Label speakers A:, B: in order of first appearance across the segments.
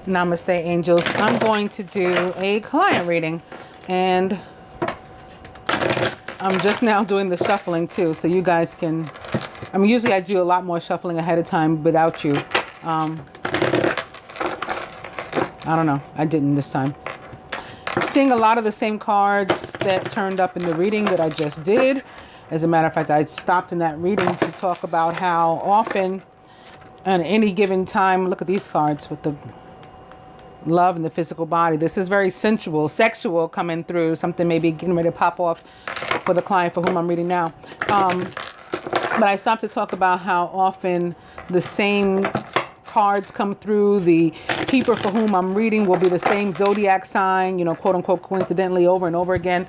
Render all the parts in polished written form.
A: Namaste, angels. I'm going to do a client reading, and I'm just now doing the shuffling too, so you guys can, usually I do a lot more shuffling ahead of time without you. I don't know, I didn't this time. I'm seeing a lot of the same cards that turned up in the reading that I just did. As a matter of fact, I stopped in that reading to talk about how often at any given time, look at these cards with the love and the physical body. This is very sensual, sexual coming through. Something maybe getting ready to pop off for the client for whom I'm reading now. But I stopped to talk about how often the same cards come through. The people for whom I'm reading will be the same zodiac sign, you know, quote unquote, coincidentally over and over again.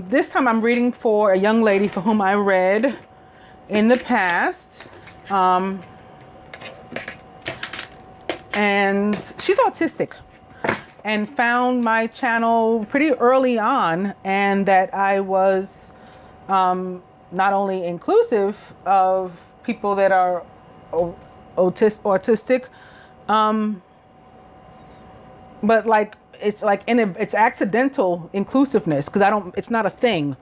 A: This time I'm reading for a young lady for whom I read in the past. And she's autistic and found my channel pretty early on, and that I was not only inclusive of people that are autistic, but like it's accidental inclusiveness, because it's not a thing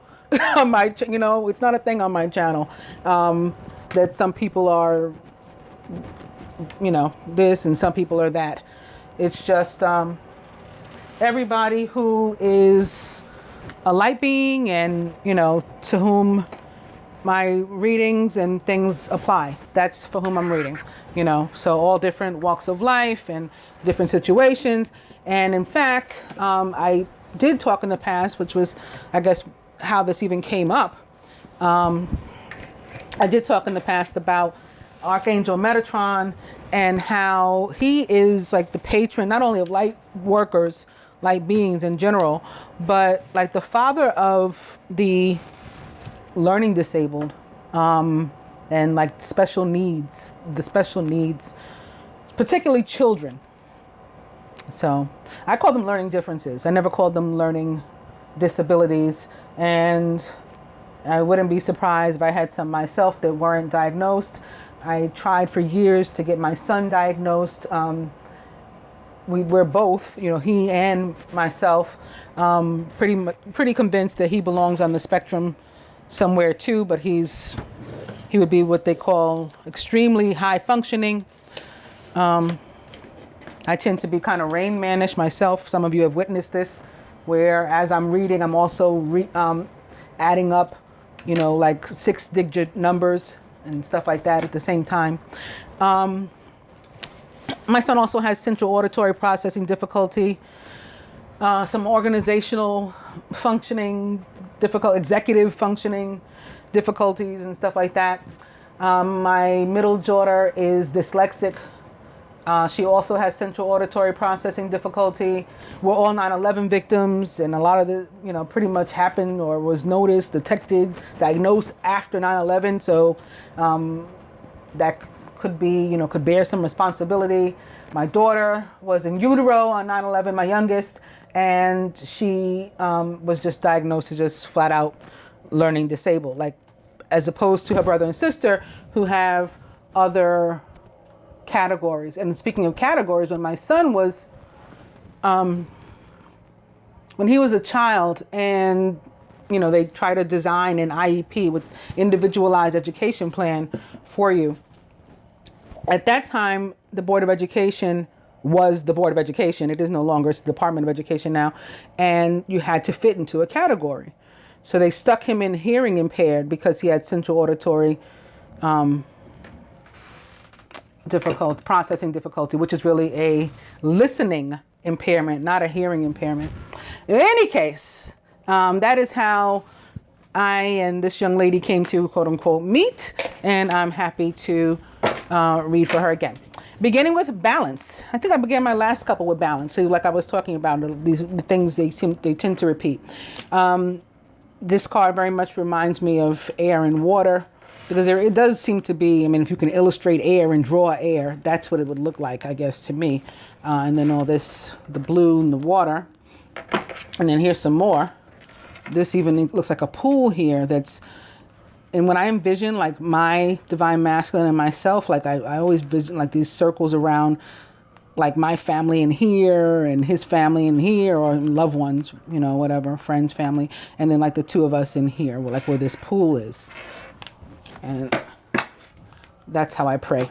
A: on my it's not a thing on my channel, that some people are this and some people are that. It's just everybody who is a light being, and to whom my readings and things apply. That's for whom I'm reading, so all different walks of life and different situations. And in fact, I did talk in the past, which was, I guess, how this even came up. I did talk in the past about Archangel Metatron, and how he is like the patron, not only of light workers, light beings in general, but like the father of the learning disabled, and like the special needs, particularly children. So I call them learning differences. I never called them learning disabilities. And I wouldn't be surprised if I had some myself that weren't diagnosed. I tried for years to get my son diagnosed. We're both, he and myself, pretty convinced that he belongs on the spectrum somewhere too, but he would be what they call extremely high functioning. I tend to be kind of Rain Man-ish myself. Some of you have witnessed this, where as I'm reading, I'm also adding up, like 6-digit numbers and stuff like that at the same time. My son also has central auditory processing difficulty, some organizational functioning executive functioning difficulties and stuff like that. My middle daughter is dyslexic. She also has central auditory processing difficulty. We're all 9/11 victims, and a lot of the, pretty much happened or was noticed, detected, diagnosed after 9/11. So that could be, could bear some responsibility. My daughter was in utero on 9/11, my youngest, and she was just diagnosed as just flat out learning disabled, like as opposed to her brother and sister who have other categories. And speaking of categories, when my son was, when he was a child, and they try to design an IEP with individualized education plan for you. At that time, the Board of Education was the Board of Education. It is no longer. It's the Department of Education now, and you had to fit into a category. So they stuck him in hearing impaired because he had central auditory processing difficulty, which is really a listening impairment, not a hearing impairment. In any case, that is how I and this young lady came to quote unquote meet, and I'm happy to read for her again. Beginning with balance. I think I began my last couple with balance. So like I was talking about, these things, they tend to repeat. This card very much reminds me of air and water, because it does seem to be, if you can illustrate air and draw air, that's what it would look like, I guess, to me. And then all this, the blue and the water. And then here's some more. This even looks like a pool here and when I envision like my divine masculine and myself, like I always vision like these circles around like my family in here and his family in here, or loved ones, whatever, friends, family, and then like the two of us in here, like where this pool is. And that's how I pray.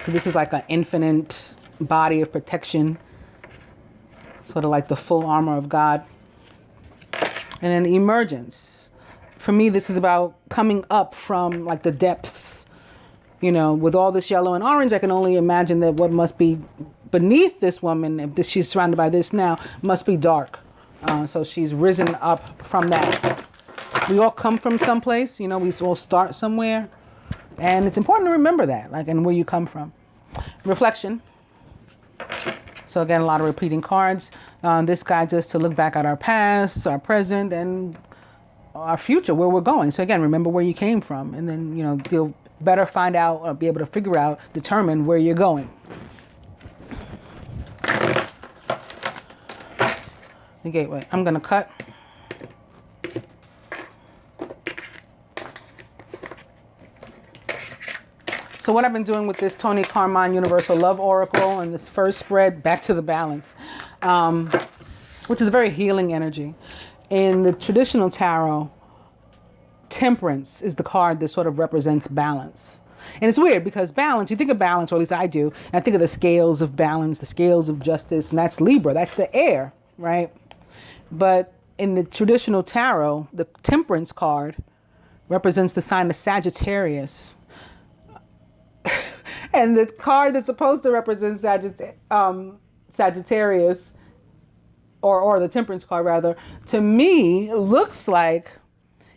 A: This is like an infinite body of protection, sort of like the full armor of God. And then emergence. For me, this is about coming up from like the depths. With all this yellow and orange, I can only imagine that what must be beneath this woman, if she's surrounded by this now, must be dark. So she's risen up from that. We all come from someplace, we all start somewhere. And it's important to remember that, and where you come from. Reflection. So again, a lot of repeating cards. This guides us to look back at our past, our present, and our future, where we're going. So again, remember where you came from, and then, you'll better find out, or be able to figure out, determine where you're going. The gateway. I'm going to cut. So what I've been doing with this Tony Carmine Universal Love Oracle and this first spread, back to the balance, which is a very healing energy. In the traditional tarot, Temperance is the card that sort of represents balance. And it's weird because balance, you think of balance, or at least I do, and I think of the scales of balance, the scales of justice, and that's Libra, that's the air, right? But in the traditional tarot, the Temperance card represents the sign of Sagittarius. And the card that's supposed to represent Sagittarius, or the Temperance card rather, to me looks like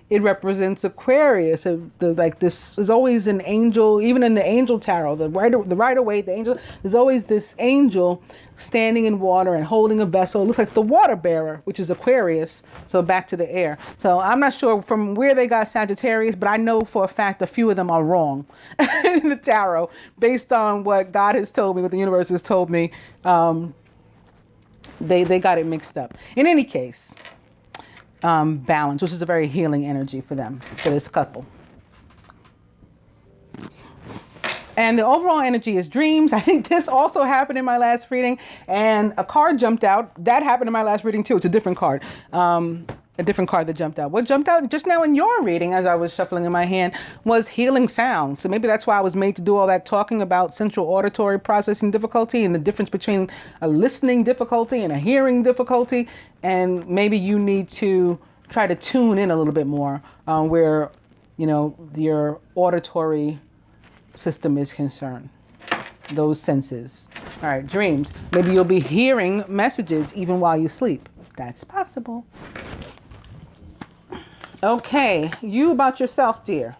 A: it represents Aquarius. This is always an angel, even in the angel tarot, the Rider-Waite, the angel, there's always this angel standing in water and holding a vessel. It looks like the water bearer, which is Aquarius. So back to the air. So I'm not sure from where they got Sagittarius, but I know for a fact a few of them are wrong in the tarot, based on what God has told me, what the universe has told me. They got it mixed up. In any case, balance, which is a very healing energy for them, for this couple. And the overall energy is dreams. I think this also happened in my last reading, and a card jumped out. That happened in my last reading too. It's a different card. A different card that jumped out. What jumped out just now in your reading, as I was shuffling in my hand, was healing sound. So maybe that's why I was made to do all that talking about central auditory processing difficulty and the difference between a listening difficulty and a hearing difficulty. And maybe you need to try to tune in a little bit more where, your auditory system is concerned. Those senses. All right, dreams. Maybe you'll be hearing messages even while you sleep. That's possible. Okay, you about yourself, dear.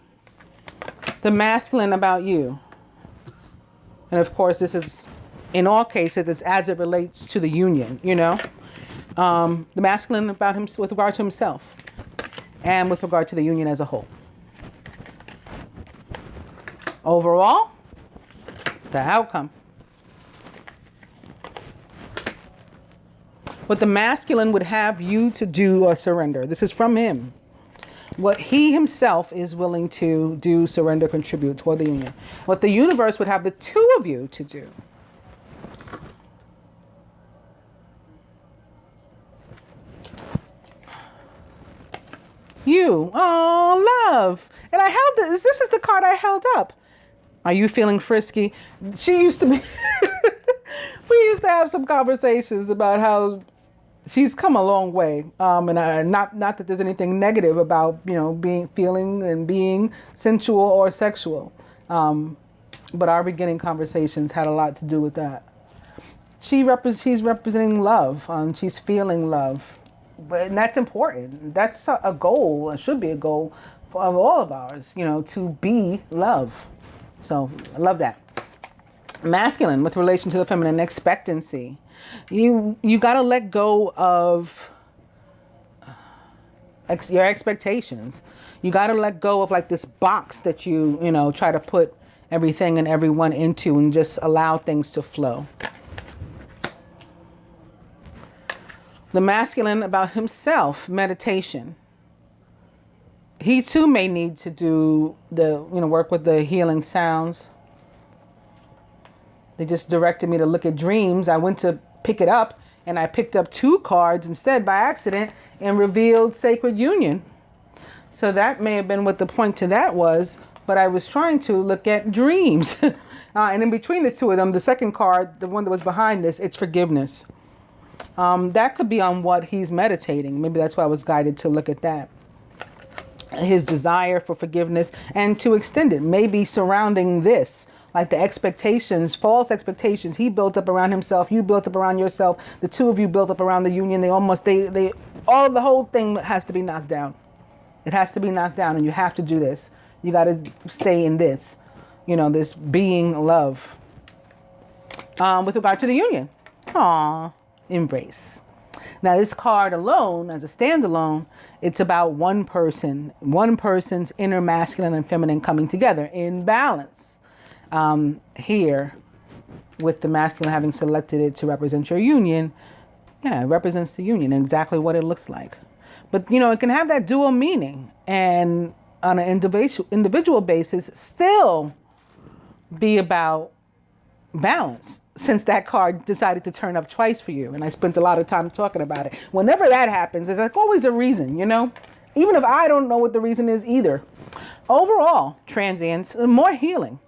A: The masculine about you. And of course, this is, in all cases, it's as it relates to the union, The masculine about him with regard to himself and with regard to the union as a whole. Overall, the outcome. What the masculine would have you to do or surrender. This is from him. What he himself is willing to do, surrender, contribute toward the union. What the universe would have the two of you to do. You, oh, love. And I held this is the card I held up. Are you feeling frisky? She used to be, we used to have some conversations about how she's come a long way. And not that there's anything negative about, feeling and being sensual or sexual. But our beginning conversations had a lot to do with that. She's representing love. She's feeling love. And that's important. That's a goal, it should be a goal of all of ours, to be love. So I love that. Masculine with relation to the feminine, expectancy. You got to let go of your expectations. You got to let go of like this box that you try to put everything and everyone into, and just allow things to flow. The masculine about himself, meditation. He too may need to do the, work with the healing sounds. They just directed me to look at dreams. I went to pick it up, and I picked up 2 cards instead by accident and revealed sacred union. So that may have been what the point to that was, but I was trying to look at dreams. And in between the 2 of them, the second card, the one that was behind this, it's forgiveness. That could be on what he's meditating. Maybe that's why I was guided to look at that. His desire for forgiveness and to extend it, maybe surrounding this, like the expectations, false expectations he built up around himself, you built up around yourself, the 2 of you built up around the union. The whole thing has to be knocked down. It has to be knocked down, and you have to do this. You got to stay in this, this being love. With regard to the union, embrace. Now, this card alone, as a standalone, it's about one person's inner masculine and feminine coming together in balance. Here, with the masculine having selected it to represent your union, it represents the union and exactly what it looks like. But, it can have that dual meaning, and on an individual basis, still be about balance, since that card decided to turn up twice for you. And I spent a lot of time talking about it. Whenever that happens, there's like always a reason, even if I don't know what the reason is either. Overall, transience, more healing.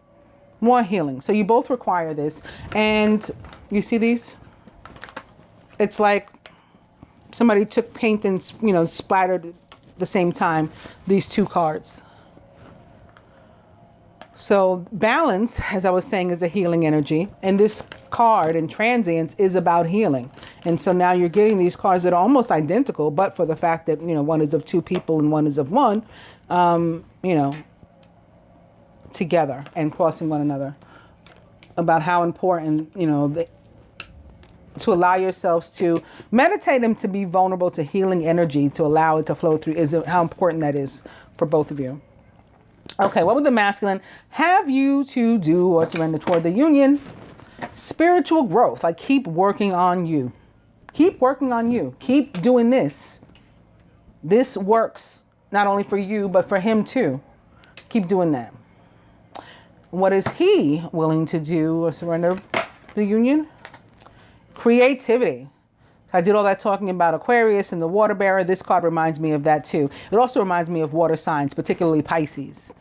A: So you both require this. And you see these? It's like somebody took paint and, splattered at the same time these 2 cards. So balance, as I was saying, is a healing energy. And this card in transience is about healing. And so now you're getting these cards that are almost identical, but for the fact that, one is of 2 people and one is of 1, together and crossing one another, about how important, to allow yourselves to meditate and to be vulnerable to healing energy, to allow it to flow through, is how important that is for both of you. Okay, what would the masculine have you to do or surrender toward the union? Spiritual growth, like keep working on you. Keep working on you. Keep doing this. This works not only for you, but for him too. Keep doing that. What is he willing to do or surrender the union? Creativity. I did all that talking about Aquarius and the water bearer. This card reminds me of that too. It also reminds me of water signs, particularly Pisces,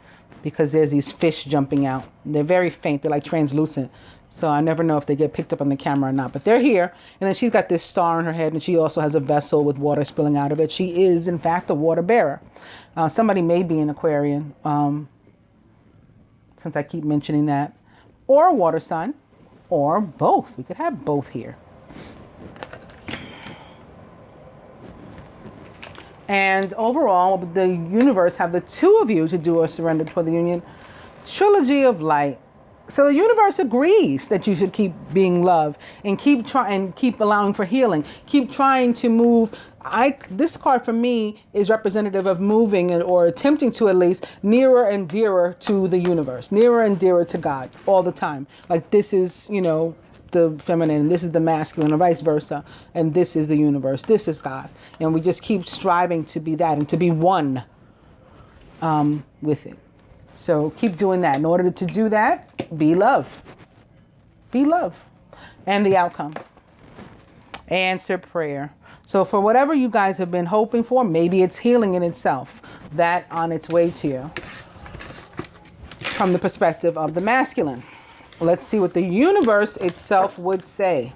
A: because there's these fish jumping out. They're very faint. They're like translucent. So I never know if they get picked up on the camera or not, but they're here. And then she's got this star on her head, and she also has a vessel with water spilling out of it. She is, in fact, a water bearer. Somebody may be an Aquarian, since I keep mentioning that, or a water sign, or both. We could have both here. And overall, the universe have the 2 of you to do or surrender toward the union. Trilogy of light. So the universe agrees that you should keep being love and keep allowing for healing. Keep trying to move. This card for me is representative of moving or attempting to at least nearer and dearer to the universe, nearer and dearer to God all the time. Like this is, the feminine, this is the masculine, or vice versa. And this is the universe. This is God. And we just keep striving to be that and to be one with it. So keep doing that. In order to do that, be love. Be love. And the outcome. Answer prayer. So for whatever you guys have been hoping for, maybe it's healing in itself. That on its way to you. From the perspective of the masculine. Let's see what the universe itself would say.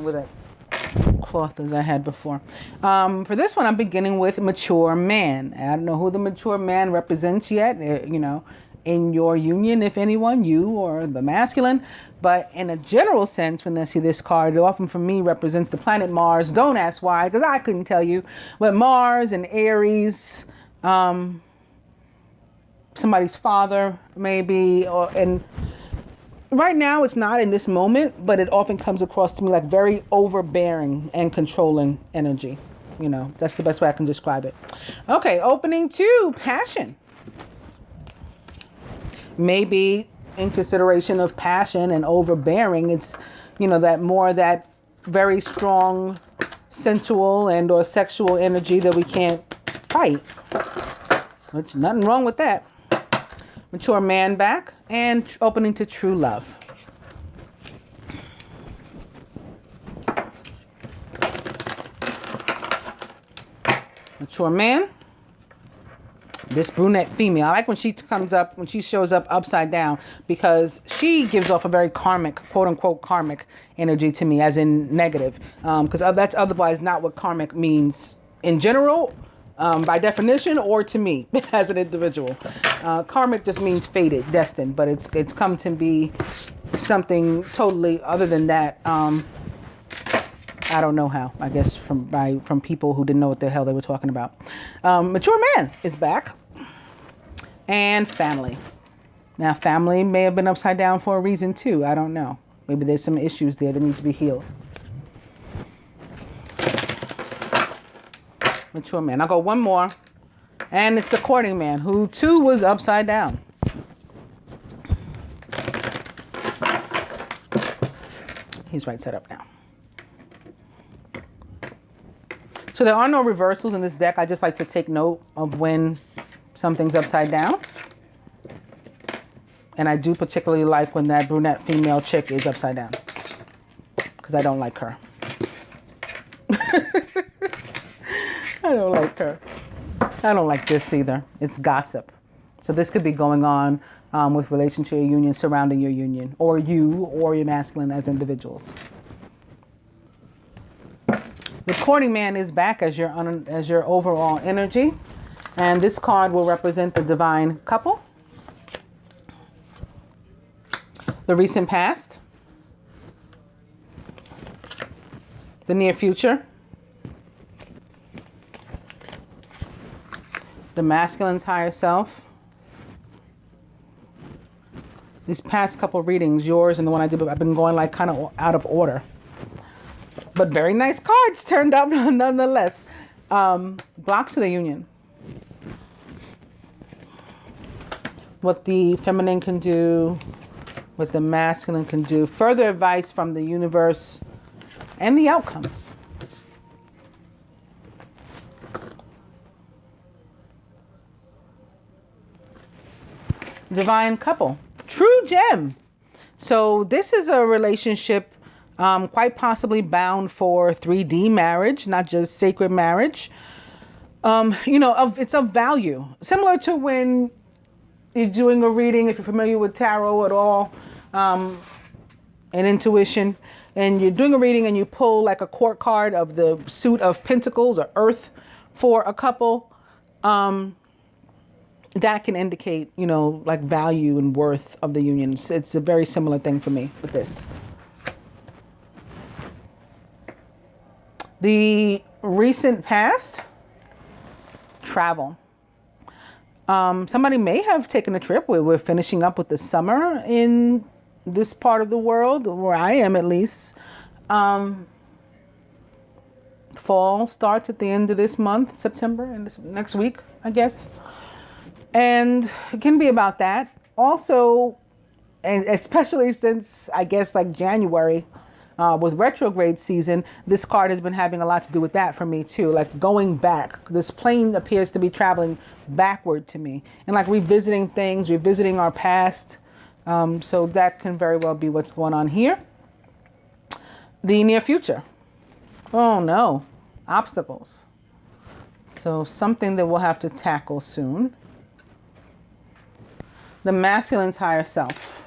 A: With that cloth as I had before. For this one, I'm beginning with mature man. I don't know who the mature man represents yet, in your union, if anyone, you or the masculine. But in a general sense, when I see this card, it often for me represents the planet Mars. Don't ask why, because I couldn't tell you. But Mars and Aries, somebody's father, maybe, and right now it's not in this moment, but it often comes across to me like very overbearing and controlling energy. That's the best way I can describe it. Okay, opening 2, passion. Maybe in consideration of passion and overbearing, it's, that very strong sensual and or sexual energy that we can't fight. Which nothing wrong with that. Mature man back and opening to true love. Mature man. This brunette female. I like when she comes up, when she shows up upside down, because she gives off a very karmic, quote unquote, karmic energy to me, as in negative. Because that's otherwise not what karmic means in general, by definition, or to me as an individual. Karmic just means fated, destined, but it's come to be something totally other than that. I don't know how. I guess from people who didn't know what the hell they were talking about. Mature man is back. And family. Now, family may have been upside down for a reason too. I don't know. Maybe there's some issues there that need to be healed. Mature man. I'll go one more. And it's the courting man, who too was upside down. He's right side up now. So there are no reversals in this deck. I just like to take note of when something's upside down. And I do particularly like when that brunette female chick is upside down, because I don't like her. I don't like her. I don't like this either. It's gossip. So this could be going on with relation to your union, surrounding your union, or you or your masculine as individuals. The courting man is back as your overall energy. And this card will represent the divine couple, the recent past, the near future, the masculine's higher self. These past couple readings, yours and the one I did, I've been going like kind of out of order. But very nice cards turned up nonetheless. Blocks to the union. What the feminine can do, what the masculine can do. Further advice from the universe and the outcome. Divine couple. True gem. So this is a relationship quite possibly bound for 3D marriage, not just sacred marriage. It's of value. Similar to when you're doing a reading, if you're familiar with tarot at all, and intuition, and you're doing a reading and you pull like a court card of the suit of pentacles or earth for a couple, that can indicate, like value and worth of the union. It's a very similar thing for me with this. The recent past, travel. Somebody may have taken a trip. We're finishing up with the summer in this part of the world, where I am at least. Fall starts at the end of this month, September, and this next week, I guess. And it can be about that. Also, and especially since, I guess, like January, with retrograde season, this card has been having a lot to do with that for me too. Like going back. This plane appears to be traveling backward to me. And like revisiting things, revisiting our past. So that can very well be what's going on here. The near future. Oh no. Obstacles. So something that we'll have to tackle soon. The masculine's higher self.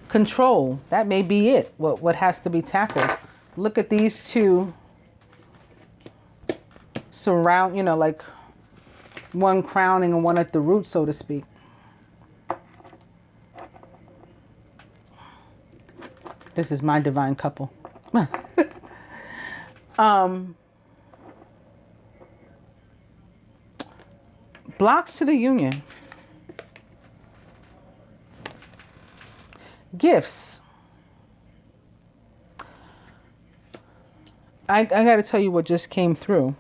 A: Control. That may be it. What has to be tackled. Look at these two surround, like one crowning and one at the root, so to speak. This is my divine couple. Blocks to the union. Gifts. I got to tell you what just came through.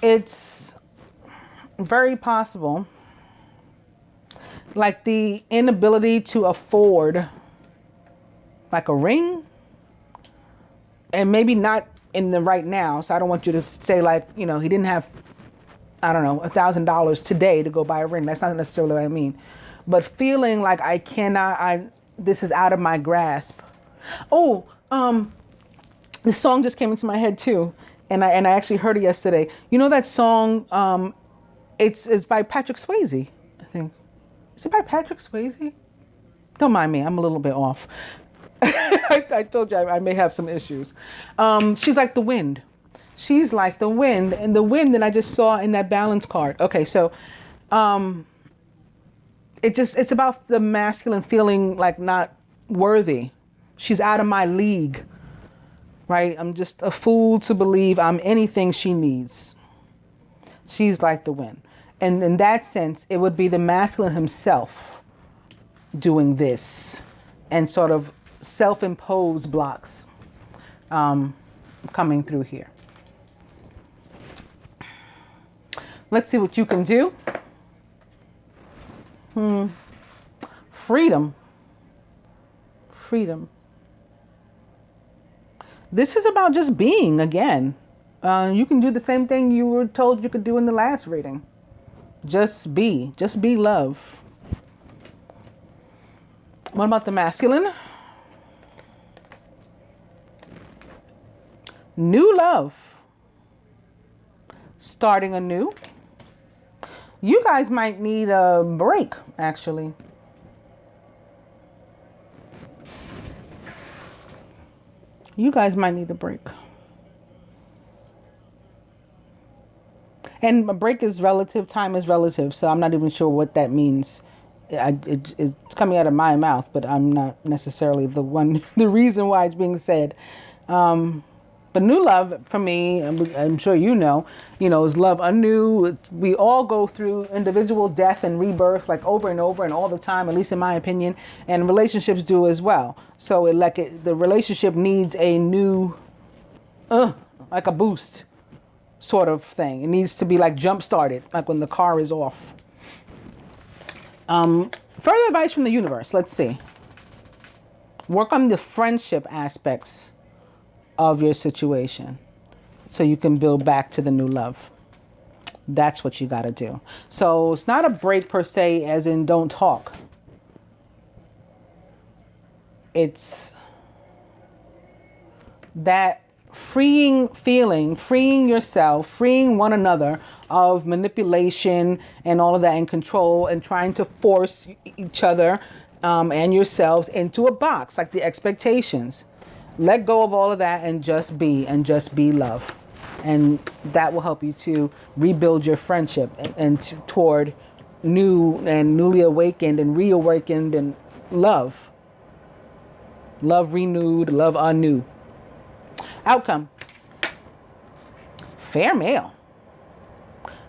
A: It's very possible, like the inability to afford like a ring, and maybe not in the right now. So I don't want you to say like, he didn't have I don't know, $1,000 today to go buy a ring. That's not necessarily what I mean. But feeling like this is out of my grasp. Oh, this song just came into my head too. And I actually heard it yesterday. You know that song, it's by Patrick Swayze, I think. Is it by Patrick Swayze? Don't mind me, I'm a little bit off. I told you I may have some issues. She's like the wind. She's like the wind, and the wind that I just saw in that balance card. Okay, so it's about the masculine feeling like not worthy. She's out of my league, right? I'm just a fool to believe I'm anything she needs. She's like the wind. And in that sense, it would be the masculine himself doing this and sort of self-imposed blocks coming through here. Let's see what you can do. Freedom. Freedom. This is about just being again. You can do the same thing you were told you could do in the last reading. Just be love. What about the masculine? New love. Starting anew. You guys might need a break, actually. You guys might need a break. And a break is relative, time is relative, so I'm not even sure what that means. It's coming out of my mouth, but I'm not necessarily the reason why it's being said. But new love for me, I'm sure you know, is love anew. We all go through individual death and rebirth like over and over and all the time, at least in my opinion, and relationships do as well. So the relationship needs a new, like a boost sort of thing. It needs to be like jump started, like when the car is off. Further advice from the universe. Let's see. Work on the friendship aspects of your situation so you can build back to the new love. That's what you got to do. So it's not a break per se as in don't talk. It's that freeing feeling, freeing yourself, freeing one another of manipulation and all of that, and control, and trying to force each other and yourselves into a box, like the expectations. Let go of all of that and just be love. And that will help you to rebuild your friendship and toward new and newly awakened and reawakened and love. Love renewed, love anew. Outcome. Fair male.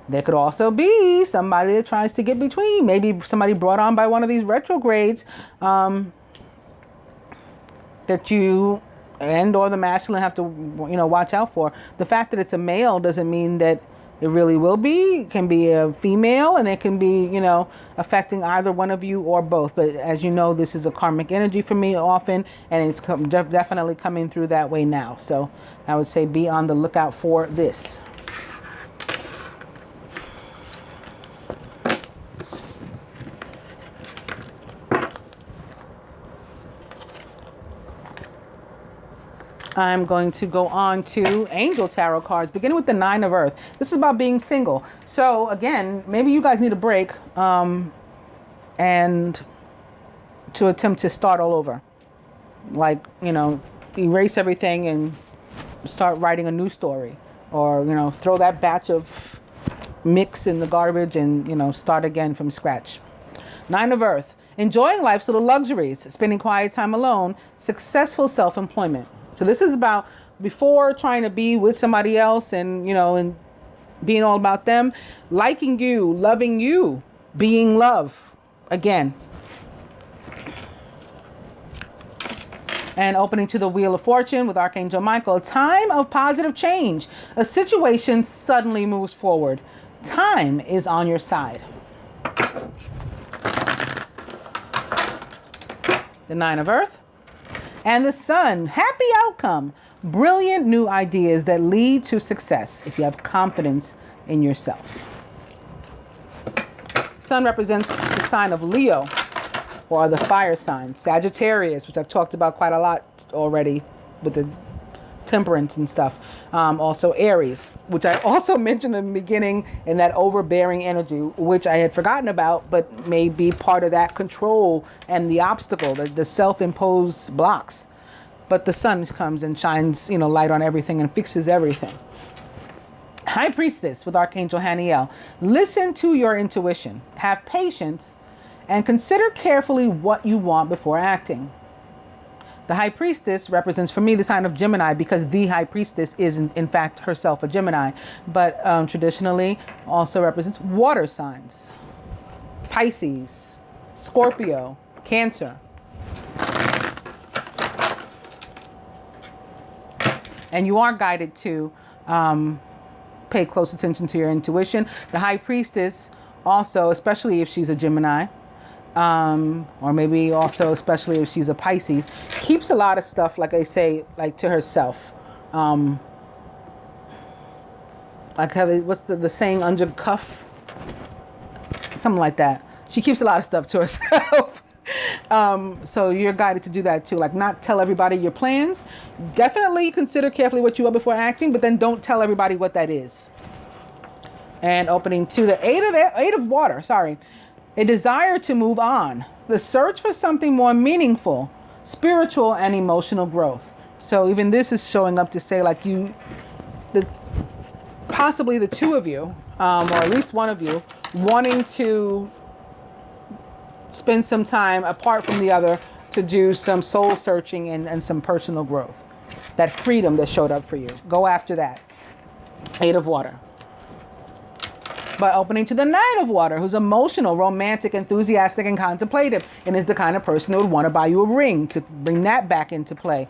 A: There could also be somebody that tries to get between. Maybe somebody brought on by one of these retrogrades that you and or the masculine have to, watch out for. The fact that it's a male doesn't mean that it really will be. It can be a female, and it can be, affecting either one of you or both. But as you know, this is a karmic energy for me often, and it's definitely coming through that way now. So I would say be on the lookout for this. I'm going to go on to Angel Tarot cards, beginning with the Nine of Earth. This is about being single. So again, maybe you guys need a break and to attempt to start all over. Like, erase everything and start writing a new story. Or, throw that batch of mix in the garbage and, start again from scratch. Nine of Earth. Enjoying life's little luxuries, spending quiet time alone, successful self-employment. So this is about before trying to be with somebody else and, and being all about them, liking you, loving you, being love again. And opening to the Wheel of Fortune with Archangel Michael, time of positive change. A situation suddenly moves forward. Time is on your side. The Nine of Earth. And the Sun, happy outcome, brilliant new ideas that lead to success if you have confidence in yourself. Sun represents the sign of Leo, or the fire sign. Sagittarius, which I've talked about quite a lot already with the temperance and stuff. Also Aries, which I also mentioned in the beginning, in that overbearing energy, which I had forgotten about, but may be part of that control and the obstacle, the self-imposed blocks. But the sun comes and shines, light on everything and fixes everything. High Priestess with Archangel Haniel. Listen to your intuition. Have patience and consider carefully what you want before acting. The High Priestess represents for me the sign of Gemini, because the High Priestess is in fact herself a Gemini, but traditionally also represents water signs. Pisces, Scorpio, Cancer. And you are guided to pay close attention to your intuition. The High Priestess also, especially if she's a Gemini, or maybe also especially if she's a Pisces, keeps a lot of stuff, like I say, like to herself. What's the saying, under cuff? Something like that. She keeps a lot of stuff to herself. So you're guided to do that too. Like, not tell everybody your plans. Definitely consider carefully what you are before acting, but then don't tell everybody what that is. And opening to the eight of water, a desire to move on, the search for something more meaningful, spiritual and emotional growth. So even this is showing up to say, like, possibly the two of you, or at least one of you, wanting to spend some time apart from the other to do some soul searching and some personal growth. That freedom that showed up for you. Go after that. Eight of water. But opening to the Nine of Water, who's emotional, romantic, enthusiastic, and contemplative, and is the kind of person who would want to buy you a ring, to bring that back into play.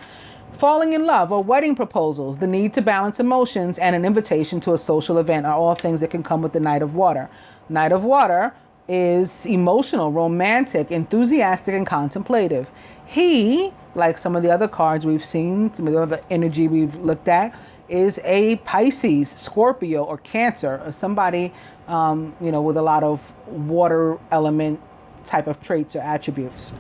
A: Falling in love or wedding proposals, the need to balance emotions, and an invitation to a social event are all things that can come with the Knight of Water. Knight of Water is emotional, romantic, enthusiastic, and contemplative. He, like some of the other cards we've seen, some of the other energy we've looked at, is a Pisces, Scorpio, or Cancer, or somebody, with a lot of water element type of traits or attributes.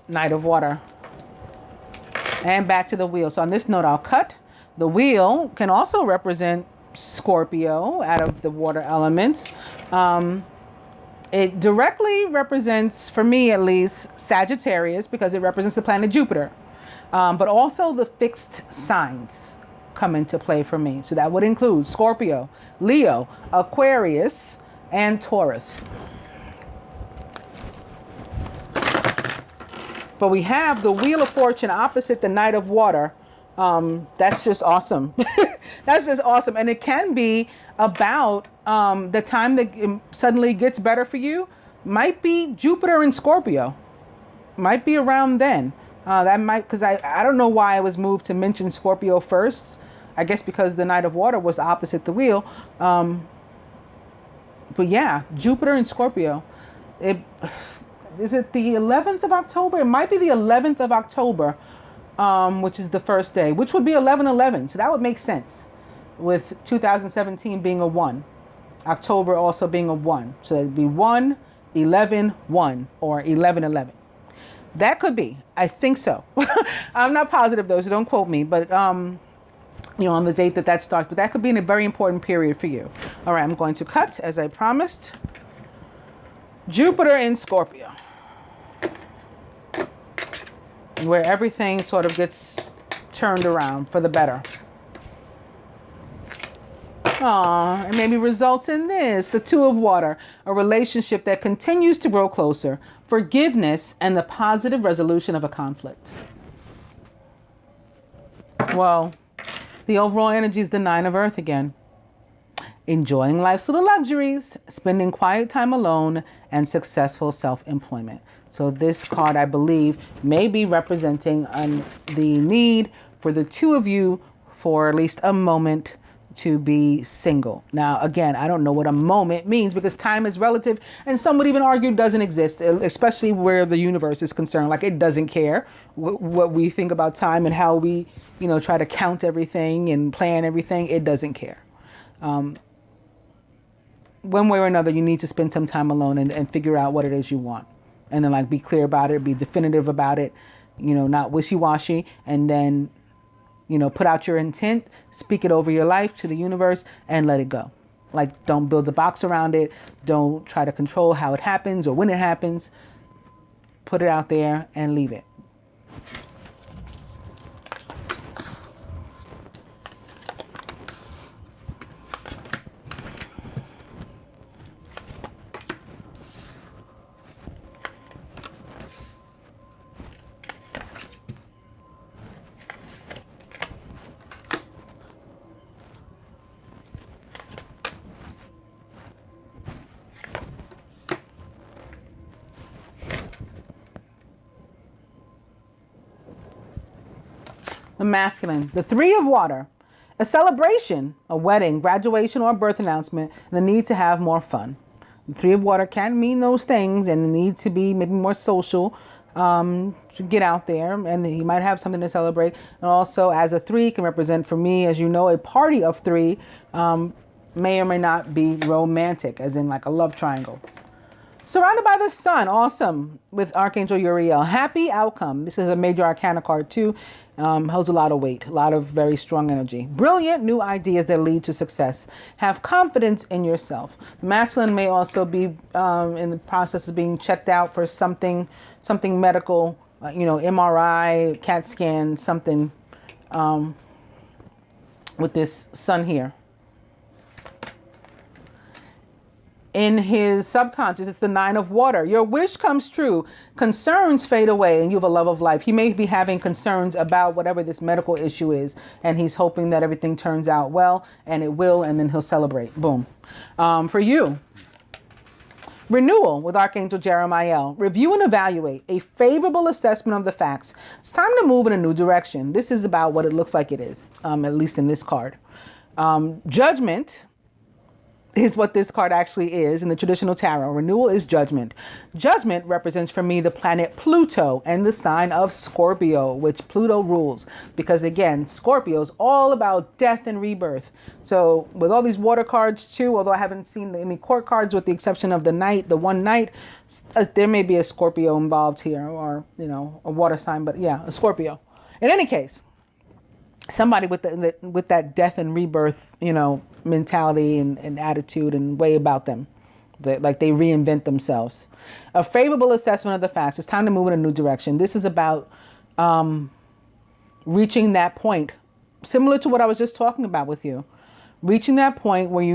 A: Knight of Water. And back to the wheel. So on this note, I'll cut. The wheel can also represent Scorpio out of the water elements. It directly represents, for me at least, Sagittarius, because it represents the planet Jupiter. But also the fixed signs come into play for me. So that would include Scorpio, Leo, Aquarius, and Taurus. But we have the Wheel of Fortune opposite the Knight of Water. That's just awesome. That's just awesome. And it can be about the time that it suddenly gets better for you. Might be Jupiter in Scorpio. Might be around then. That might, because I don't know why I was moved to mention Scorpio first. I guess because the Knight of Water was opposite the wheel. But yeah, Jupiter in Scorpio. Is it the 11th of October? It might be the 11th of October. Which is the first day, which would be 11/11. So that would make sense with 2017 being a 1. October also being a 1. So that would be 1/11/1 or 11/11. That could be. I think so. I'm not positive though, so don't quote me. But, on the date that starts. But that could be in a very important period for you. All right, I'm going to cut as I promised. Jupiter in Scorpio, where everything sort of gets turned around for the better. And maybe results in this, the Two of Water, a relationship that continues to grow closer, forgiveness, and the positive resolution of a conflict. Well, the overall energy is the Nine of Earth again. Enjoying life's little luxuries, spending quiet time alone, and successful self-employment. So this card, I believe, may be representing the need for the two of you for at least a moment to be single. Now, again, I don't know what a moment means because time is relative, and some would even argue doesn't exist, especially where the universe is concerned. Like, it doesn't care what we think about time and how we, try to count everything and plan everything. It doesn't care. One way or another, you need to spend some time alone and figure out what it is you want. And then, like, be clear about it, be definitive about it, not wishy-washy, and then put out your intent, speak it over your life to the universe, and let it go. Like, don't build a box around it. Don't try to control how it happens or when it happens. Put it out there and leave it. The masculine, the three of water, a celebration, a wedding, graduation, or a birth announcement, and the need to have more fun. The three of water can mean those things, and the need to be maybe more social, to get out there, and you might have something to celebrate. And also, as a three can represent, for me, as you know, a party of three may or may not be romantic, as in like a love triangle. Surrounded by the sun, awesome, with Archangel Uriel. Happy outcome. This is a major arcana card too. Holds a lot of weight, a lot of very strong energy. Brilliant new ideas that lead to success. Have confidence in yourself. The masculine may also be in the process of being checked out for something medical, MRI, CAT scan, something with this sun here. In his subconscious, it's the nine of water. Your wish comes true. Concerns fade away and you have a love of life. He may be having concerns about whatever this medical issue is, and he's hoping that everything turns out well, and it will, and then he'll celebrate. Boom. For you, renewal with Archangel Jeremiah. Review and evaluate. A favorable assessment of the facts. It's time to move in a new direction. This is about what it looks like it is, at least in this card. Judgment is what this card actually is in the traditional tarot. Renewal is judgment. Judgment represents for me the planet Pluto and the sign of Scorpio, which Pluto rules. Because again, Scorpio is all about death and rebirth. So with all these water cards too, although I haven't seen any court cards with the exception of the knight, the one knight, there may be a Scorpio involved here, or, a water sign, but yeah, a Scorpio. In any case, somebody with that death and rebirth, mentality and attitude and way about them, like they reinvent themselves. A favorable assessment of the facts. It's time to move in a new direction. This is about reaching that point, similar to what I was just talking about with you. Reaching that point where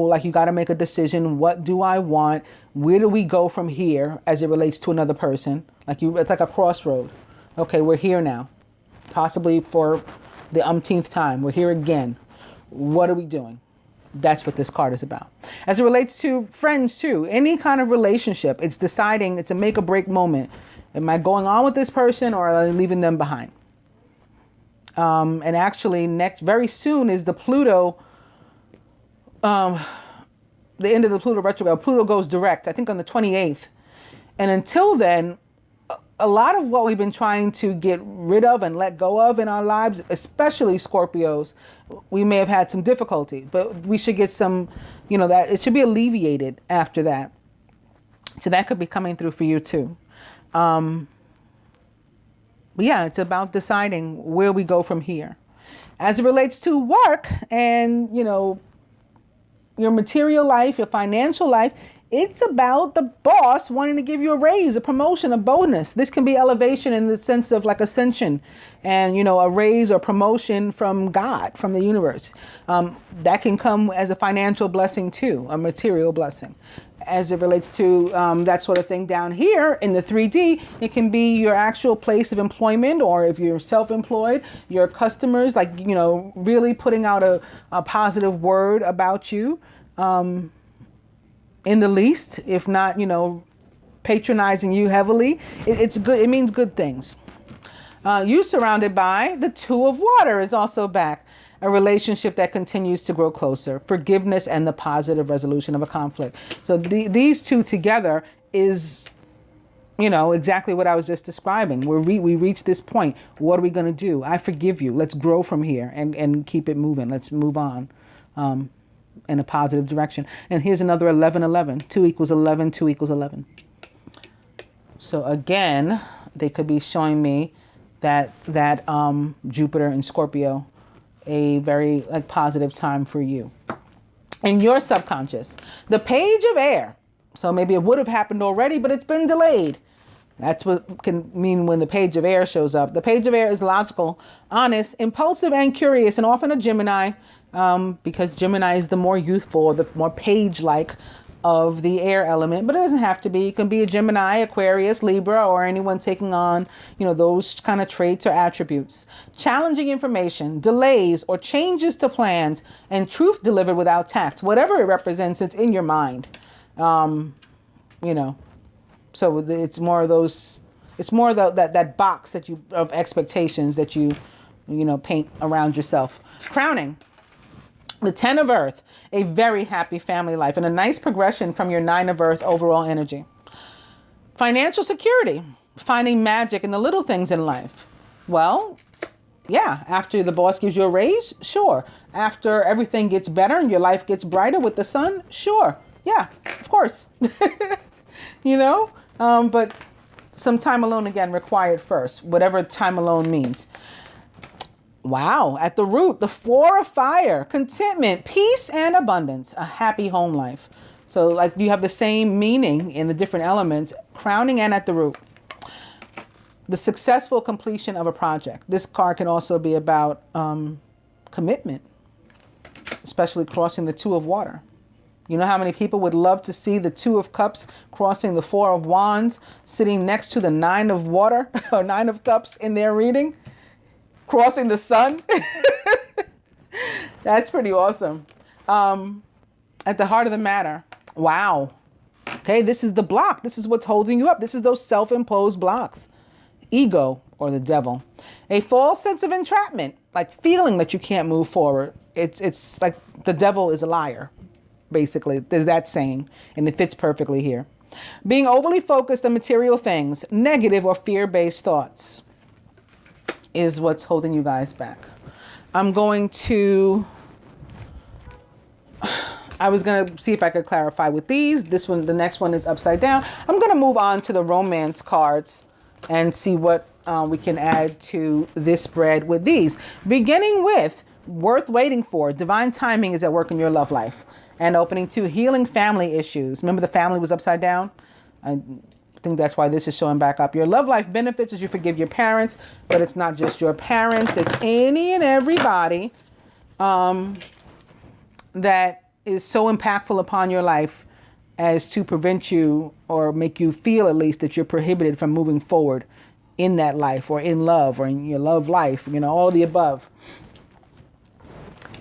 A: like you got to make a decision. What do I want? Where do we go from here as it relates to another person? It's like a crossroad. Okay, we're here now, possibly for the umpteenth time. We're here again. What are we doing? That's what this card is about. As it relates to friends too, any kind of relationship, it's deciding, it's a make or break moment. Am I going on with this person or am I leaving them behind? And actually very soon is the Pluto, the end of the Pluto retrograde. Pluto goes direct, I think on the 28th. And until then, a lot of what we've been trying to get rid of and let go of in our lives, especially Scorpios, we may have had some difficulty, but we should get some, that it should be alleviated after that. So that could be coming through for you too. But yeah, it's about deciding where we go from here. As it relates to work and, your material life, your financial life, it's about the boss wanting to give you a raise, a promotion, a bonus. This can be elevation in the sense of like ascension and, a raise or promotion from God, from the universe. That can come as a financial blessing too, a material blessing. As it relates to that sort of thing down here in the 3D, it can be your actual place of employment, or if you're self-employed, your customers, really putting out a positive word about you. In the least, if not, patronizing you heavily. It's good. It means good things. You surrounded by the Two of Water is also back. A relationship that continues to grow closer. Forgiveness and the positive resolution of a conflict. So these two together is, exactly what I was just describing. We reached this point. What are we going to do? I forgive you. Let's grow from here and keep it moving. Let's move on in a positive direction. And here's another 11-11. 2 equals 11. 2 equals 11. So again, they could be showing me that Jupiter and Scorpio, a very positive time for you. In your subconscious, the Page of Air. So maybe it would have happened already, but it's been delayed. That's what can mean when the Page of Air shows up. The Page of Air is logical, honest, impulsive, and curious, and often a Gemini, because Gemini is the more youthful, the more page-like of the air element, but it doesn't have to be. It can be a Gemini, Aquarius, Libra, or anyone taking on, those kind of traits or attributes. Challenging information, delays, or changes to plans, and truth delivered without tact. Whatever it represents, it's in your mind. So it's more of those. It's more of that box of expectations that you paint around yourself. Crowning. The 10 of Earth, a very happy family life and a nice progression from your 9 of Earth overall energy. Financial security, finding magic in the little things in life. Well, yeah, after the boss gives you a raise, sure. After everything gets better and your life gets brighter with the sun, sure. Yeah, of course. But some time alone again required first, whatever time alone means. Wow, at the root, the 4 of Fire, contentment, peace, and abundance, a happy home life. So you have the same meaning in the different elements, crowning and at the root. The successful completion of a project. This card can also be about commitment, especially crossing the 2 of Water. You know how many people would love to see the 2 of Cups crossing the 4 of Wands, sitting next to the 9 of Water or 9 of Cups in their reading? Crossing the sun. That's pretty awesome. At the heart of the matter. Wow. Okay, this is the block. This is what's holding you up. This is those self-imposed blocks. Ego or the devil. A false sense of entrapment, like feeling that you can't move forward. It's like the devil is a liar, basically. There's that saying, and it fits perfectly here. Being overly focused on material things, negative or fear-based thoughts is what's holding you guys back. I was going to see if I could clarify with these. This one, the next one is upside down. I'm going to move on to the romance cards and see what we can add to this spread with these. Beginning with worth waiting for. Divine timing is at work in your love life. And opening 2, healing family issues. Remember the family was upside down? I think that's why this is showing back up. Your love life benefits as you forgive your parents, but it's not just your parents. It's any and everybody that is so impactful upon your life as to prevent you or make you feel at least that you're prohibited from moving forward in that life or in love or in your love life, all the above.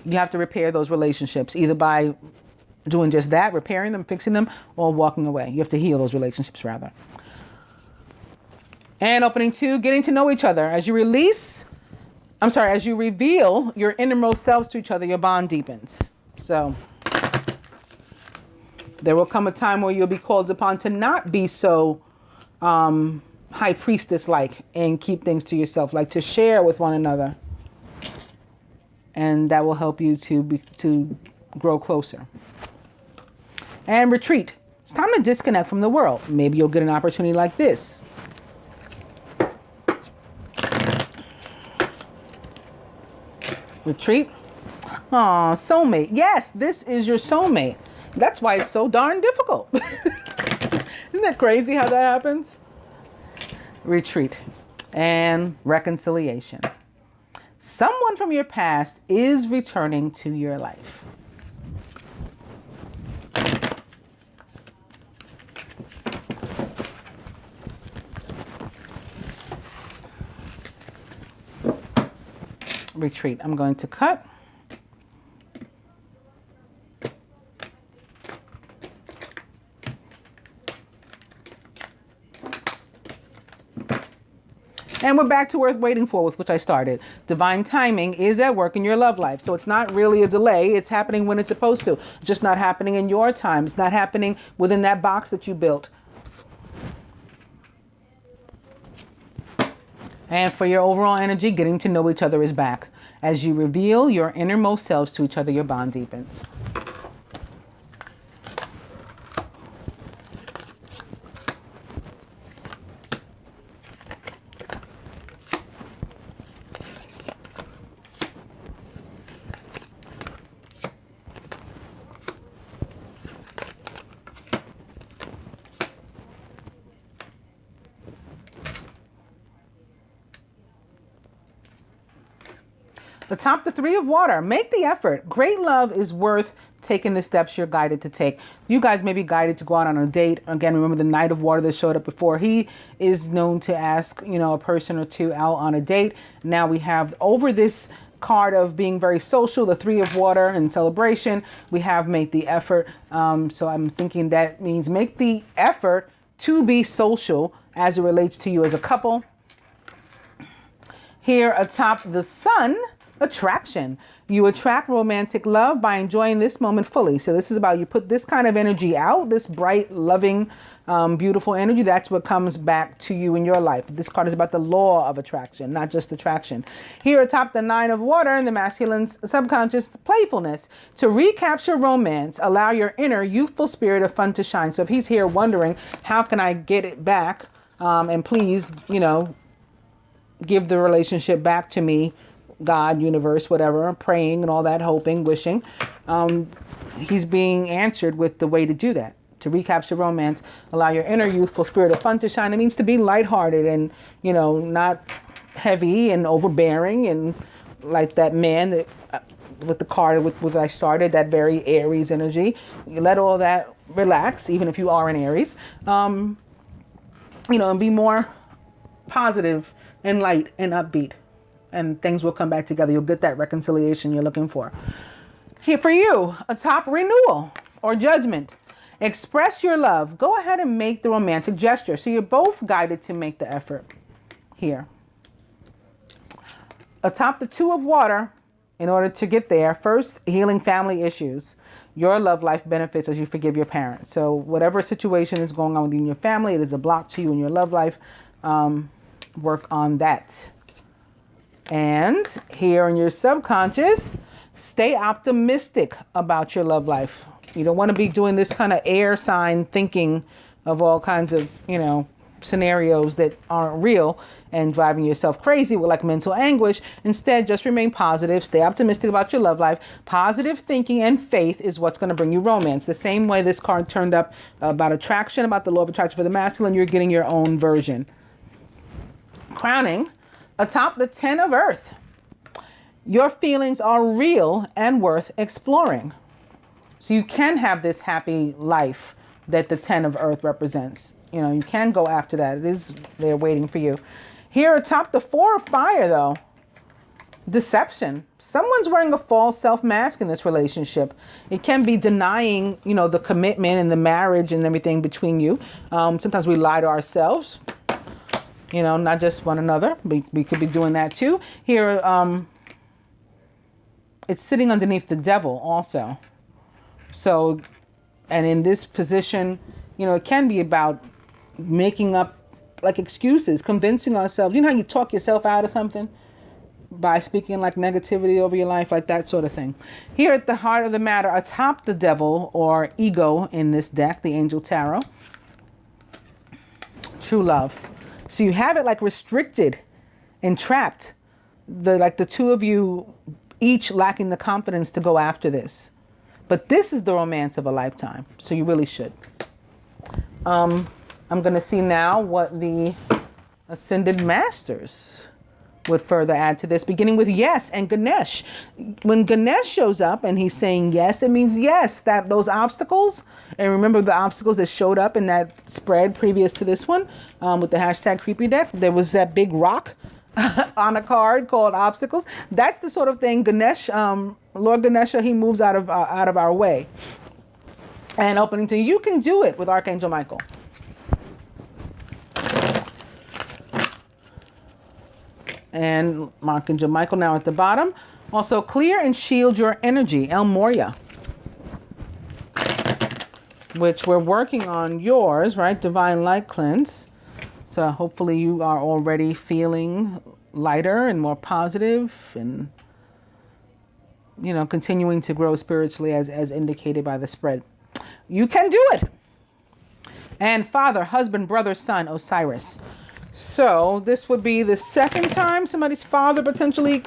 A: You have to repair those relationships either by doing just that, repairing them, fixing them, or walking away. You have to heal those relationships rather. And opening 2, getting to know each other. As you reveal your innermost selves to each other, your bond deepens. So there will come a time where you'll be called upon to not be so high priestess-like and keep things to yourself, like to share with one another. And that will help you to grow closer. And retreat. It's time to disconnect from the world. Maybe you'll get an opportunity like this. Retreat. Aw, soulmate. Yes, this is your soulmate. That's why it's so darn difficult. Isn't that crazy how that happens? Retreat and reconciliation. Someone from your past is returning to your life. Retreat. I'm going to cut. And we're back to worth waiting for, with which I started. Divine timing is at work in your love life. So it's not really a delay. It's happening when it's supposed to. Just not happening in your time. It's not happening within that box that you built. And for your overall energy, getting to know each other is back. As you reveal your innermost selves to each other, your bond deepens. Atop the Three of Water, make the effort. Great love is worth taking the steps you're guided to take. You guys may be guided to go out on a date. Again, remember the Knight of Water that showed up before. He is known to ask, a person or two out on a date. Now we have over this card of being very social, the Three of Water and celebration. We have make the effort. So I'm thinking that means make the effort to be social as it relates to you as a couple. Here atop the Sun, attraction. You attract romantic love by enjoying this moment fully. So this is about you put this kind of energy out, this bright, loving, beautiful energy. That's what comes back to you in your life. This card is about the law of attraction, not just attraction. Here atop the Nine of Water in the masculine's subconscious, playfulness. To recapture romance, allow your inner youthful spirit of fun to shine. So if he's here wondering, how can I get it back? And please, give the relationship back to me, God, universe, whatever, praying and all that, hoping, wishing. He's being answered with the way to do that. To recapture romance, allow your inner youthful spirit of fun to shine. It means to be lighthearted and, not heavy and overbearing and like that man that with the card with I started, that very Aries energy. You let all that relax, even if you are an Aries. And be more positive and light and upbeat. And things will come back together. You'll get that reconciliation you're looking for. Here for you, atop renewal or judgment. Express your love. Go ahead and make the romantic gesture. So you're both guided to make the effort here. Atop the Two of Water, in order to get there, first, healing family issues. Your love life benefits as you forgive your parents. So whatever situation is going on within your family, it is a block to you in your love life. Work on that. And here in your subconscious, stay optimistic about your love life. You don't want to be doing this kind of air sign thinking of all kinds of, scenarios that aren't real and driving yourself crazy with like mental anguish. Instead, just remain positive. Stay optimistic about your love life. Positive thinking and faith is what's going to bring you romance. The same way this card turned up about attraction, about the law of attraction for the masculine, you're getting your own version. Crowning. Atop the Ten of Earth, your feelings are real and worth exploring. So you can have this happy life that the Ten of Earth represents. You can go after that. It is there waiting for you. Here atop the Four of Fire, though, deception. Someone's wearing a false self-mask in this relationship. It can be denying, the commitment and the marriage and everything between you. Sometimes we lie to ourselves. Not just one another. We could be doing that too. Here, it's sitting underneath the devil also. So, and in this position, it can be about making up like excuses, convincing ourselves. You know how you talk yourself out of something? By speaking like negativity over your life, like that sort of thing. Here at the heart of the matter, atop the devil or ego in this deck, the Angel Tarot, true love. So you have it like restricted and trapped. The two of you each lacking the confidence to go after this. But this is the romance of a lifetime. So you really should. I'm going to see now what the Ascended Masters would further add to this, beginning with yes and Ganesh. When Ganesh shows up and he's saying yes, it means yes, that those obstacles, and remember the obstacles that showed up in that spread previous to this one with the hashtag creepy deck, there was that big rock on a card called obstacles. That's the sort of thing Ganesh, Lord Ganesha, he moves out of our way. And opening to you can do it with Archangel Michael. And Archangel Michael now at the bottom. Also, clear and shield your energy, El Moria, which we're working on yours, right? Divine Light Cleanse. So hopefully you are already feeling lighter and more positive and, you know, continuing to grow spiritually as indicated by the spread. You can do it. And father, husband, brother, son, Osiris. So this would be the second time somebody's father potentially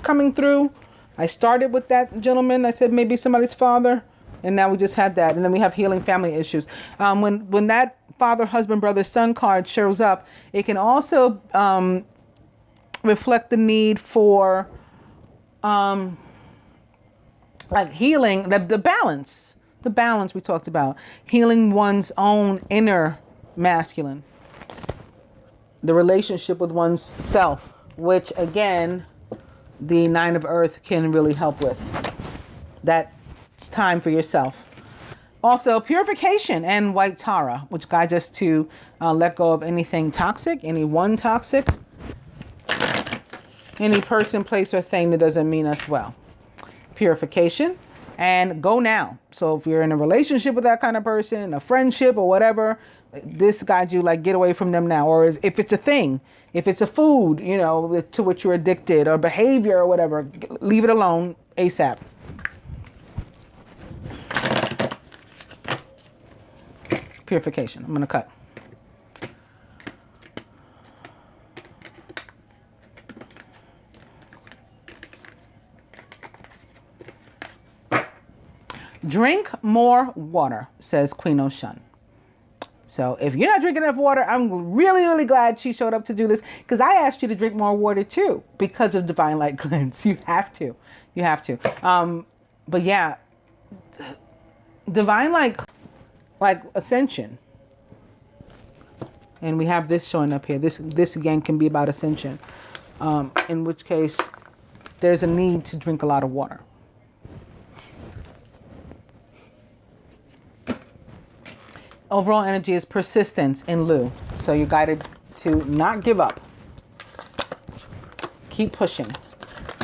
A: coming through. I started with that gentleman. I said maybe somebody's father. And now we just had that. And then we have healing family issues. When that father, husband, brother, son card shows up, it can also reflect the need for like healing, the balance. The balance we talked about. Healing one's own inner masculine. The relationship with one's self, which again, the 9 of Earth can really help with. That time for yourself. Also, purification and white Tara, which guides us to let go of anything toxic, anyone toxic, any person, place, or thing that doesn't mean us well. Purification and go now. So if you're in a relationship with that kind of person, a friendship or whatever, this guides you like get away from them now. Or if it's a thing, if it's a food, you know, to which you're addicted, or behavior or whatever, leave it alone ASAP. Purification. I'm going to cut. Drink more water, says Queen Ocean. So if you're not drinking enough water, I'm really, really glad she showed up to do this, because I asked you to drink more water too, because of Divine Light Cleanse. You have to. You have to. But yeah, Divine Light, like ascension. And we have this showing up here. This again can be about ascension. In which case, there's a need to drink a lot of water. Overall energy is persistence in lieu. So you're guided to not give up. Keep pushing.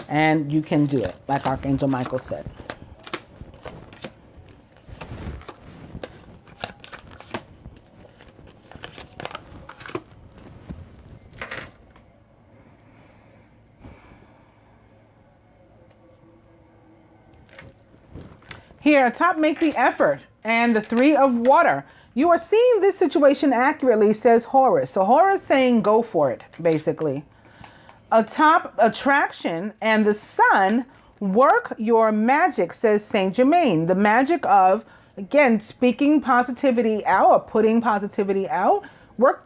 A: And you can do it, like Archangel Michael said. Here, atop, make the effort. And the 3 of water. You are seeing this situation accurately, says Horus. So Horus saying go for it, basically. Atop, attraction and the sun, work your magic, says Saint Germain. The magic of, again, speaking positivity out or putting positivity out. Work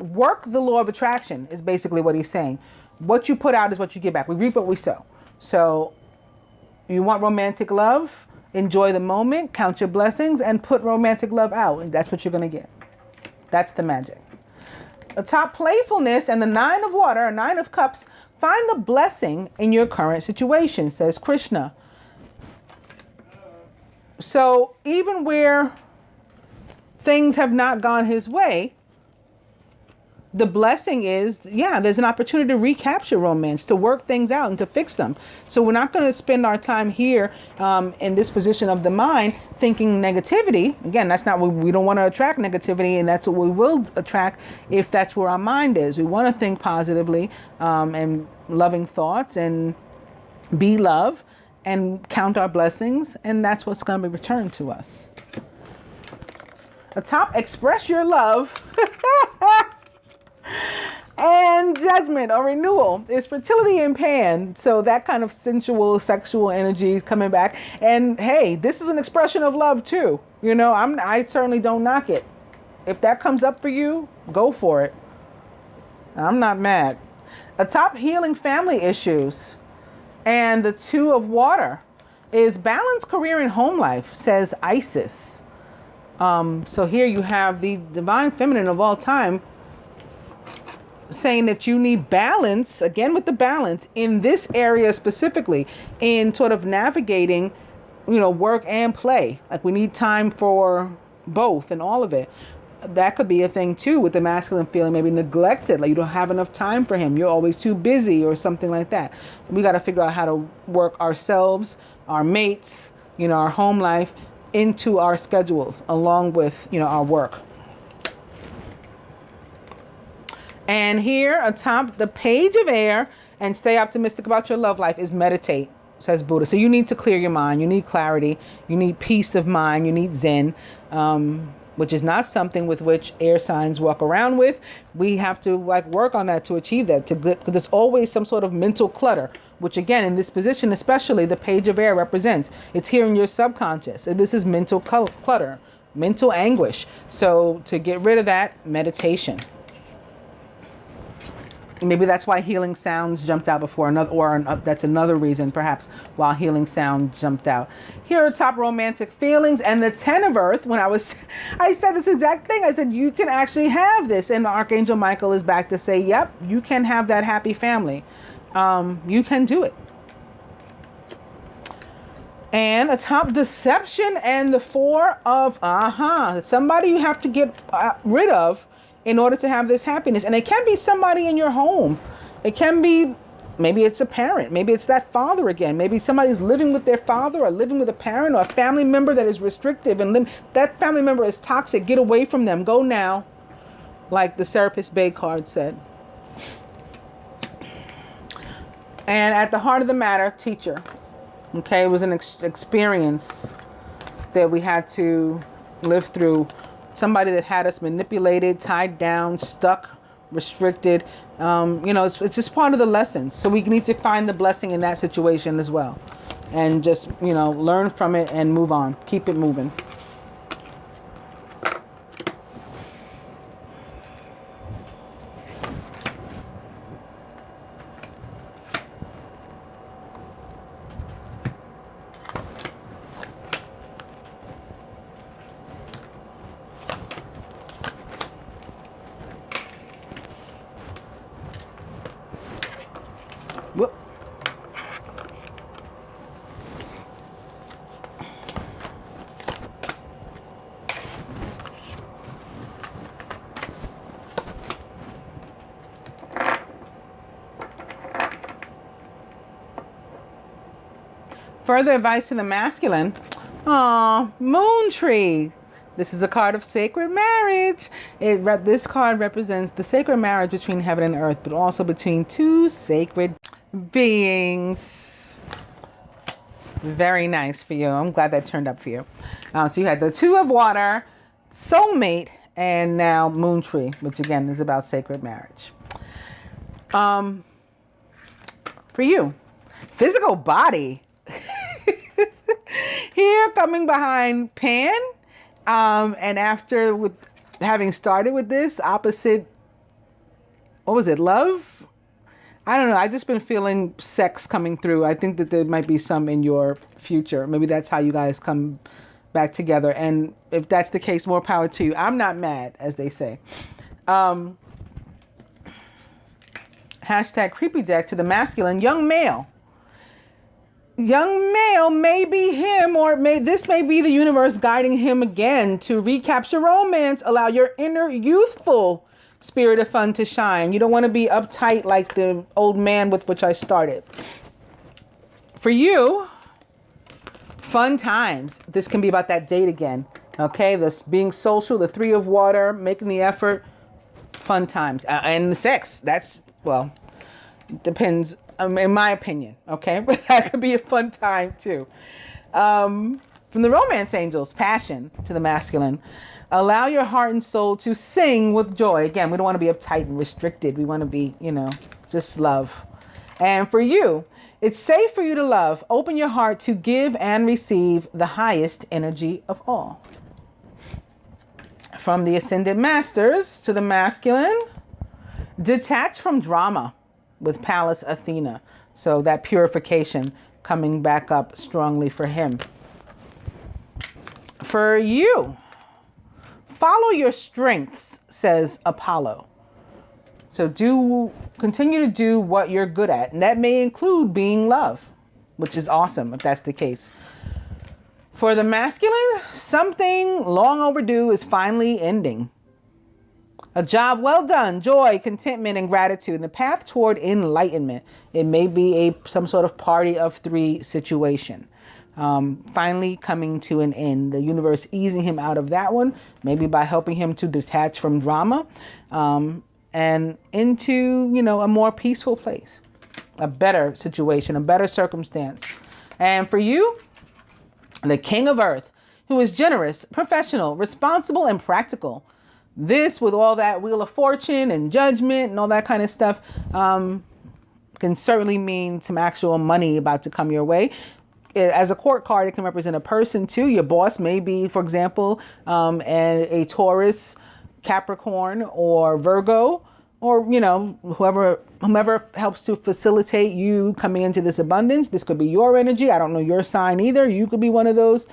A: the law of attraction is basically what he's saying. What you put out is what you get back. We reap what we sow. So you want romantic love? Enjoy the moment, count your blessings, and put romantic love out. And that's what you're going to get. That's the magic. Atop playfulness and the 9 of water, 9 of cups, find the blessing in your current situation, says Krishna. So even where things have not gone his way, the blessing is, yeah, there's an opportunity to recapture romance, to work things out and to fix them. So we're not going to spend our time here in this position of the mind thinking negativity. Again, that's not what we don't want to attract negativity, and that's what we will attract if that's where our mind is. We want to think positively and loving thoughts and be love and count our blessings, and that's what's going to be returned to us. Atop, express your love. And judgment or renewal is fertility in Pan. So that kind of sensual, sexual energy is coming back. And hey, this is an expression of love too. You know, I certainly don't knock it. If that comes up for you, go for it. I'm not mad. Atop healing family issues and the 2 of water is balance, career, and home life, says Isis. So here you have the divine feminine of all time saying that you need balance, again with the balance, in this area specifically, in sort of navigating, you know, work and play. Like we need time for both and all of it. that could be a thing too, with the masculine feeling maybe neglected, like you don't have enough time for him, you're always too busy or something like that. We got to figure out how to work ourselves, our mates, our home life into our schedules along with, our work. And here atop the page of air, and stay optimistic about your love life, is meditate, says Buddha. So you need to clear your mind. You need clarity. You need peace of mind. You need Zen, which is not something with which air signs walk around with. We have to work on that to achieve that, because there's always some sort of mental clutter, which again, in this position, especially the page of air represents. It's here in your subconscious. And this is mental clutter, mental anguish. So to get rid of that, meditation. Maybe that's why healing sounds jumped out before, that's another reason perhaps why healing sound jumped out. Here are top romantic feelings, and the 10 of Earth. I said this exact thing. I said you can actually have this, and Archangel Michael is back to say, yep, you can have that happy family. You can do it. And atop deception and the 4 of somebody you have to get rid of in order to have this happiness. And it can be somebody in your home. It can be, maybe it's a parent. Maybe it's that father again. Maybe somebody's living with their father, or living with a parent, or a family member that is restrictive, and that family member is toxic. Get away from them. Go now. Like the Serapis Bay card said. And at the heart of the matter, teacher. Okay, it was an experience that we had to live through. Somebody that had us manipulated, tied down, stuck, restricted. It's just part of the lessons. So we need to find the blessing in that situation as well. And just, learn from it and move on. Keep it moving. Whoop. Further advice to the masculine. Moon tree. This is a card of sacred marriage. This card represents the sacred marriage between heaven and earth, but also between two sacred beings. Very nice for you. I'm glad that turned up for you. So you had the 2 of water, soulmate, and now moon tree, which again is about sacred marriage. For you, physical body. Here, coming behind Pan, and after having started with this opposite, what was it? Love. I don't know. I just been feeling sex coming through. I think that there might be some in your future. Maybe that's how you guys come back together. And if that's the case, more power to you. I'm not mad, as they say. Hashtag creepy deck to the masculine. Young male. Young male may be him, or this may be the universe guiding him again to recapture romance. Allow your inner youthful spirit of fun to shine. You don't want to be uptight like the old man with which I started. For you, fun times. This can be about that date again. Okay, this being social, the 3 of water, making the effort, fun times. And the sex, that's, well, depends, in my opinion, okay? But that could be a fun time too. From the romance angels, passion to the masculine. Allow your heart and soul to sing with joy. Again, we don't want to be uptight and restricted. We want to be, just love. And for you, it's safe for you to love. Open your heart to give and receive the highest energy of all. From the ascended masters to the masculine, detach from drama with Pallas Athena. So that purification coming back up strongly for him. For you, follow your strengths, says Apollo. So continue to do what you're good at. And that may include being love, which is awesome if that's the case. For the masculine, something long overdue is finally ending. A job well done, joy, contentment, and gratitude, and the path toward enlightenment. It may be some sort of party of three situation. Finally coming to an end. The universe easing him out of that one, maybe by helping him to detach from drama and into, a more peaceful place, a better situation, a better circumstance. And for you, the King of Earth, who is generous, professional, responsible, and practical. This, with all that Wheel of Fortune and judgment and all that kind of stuff, can certainly mean some actual money about to come your way. As a court card, it can represent a person too. Your boss may be, for example, a Taurus, Capricorn, or Virgo, or, whomever helps to facilitate you coming into this abundance. This could be your energy. I don't know your sign either. You could be one of those.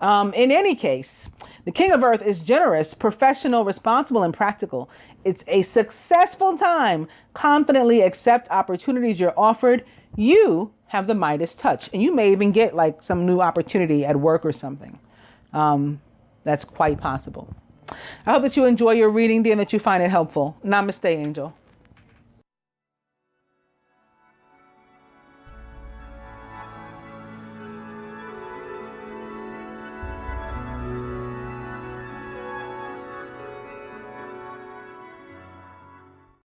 A: In any case, the King of Earth is generous, professional, responsible, and practical. It's a successful time. Confidently accept opportunities you're offered. You have the Midas touch, and you may even get like some new opportunity at work or something. That's quite possible. I hope that you enjoy your reading, dear, and that you find it helpful. Namaste, Angel.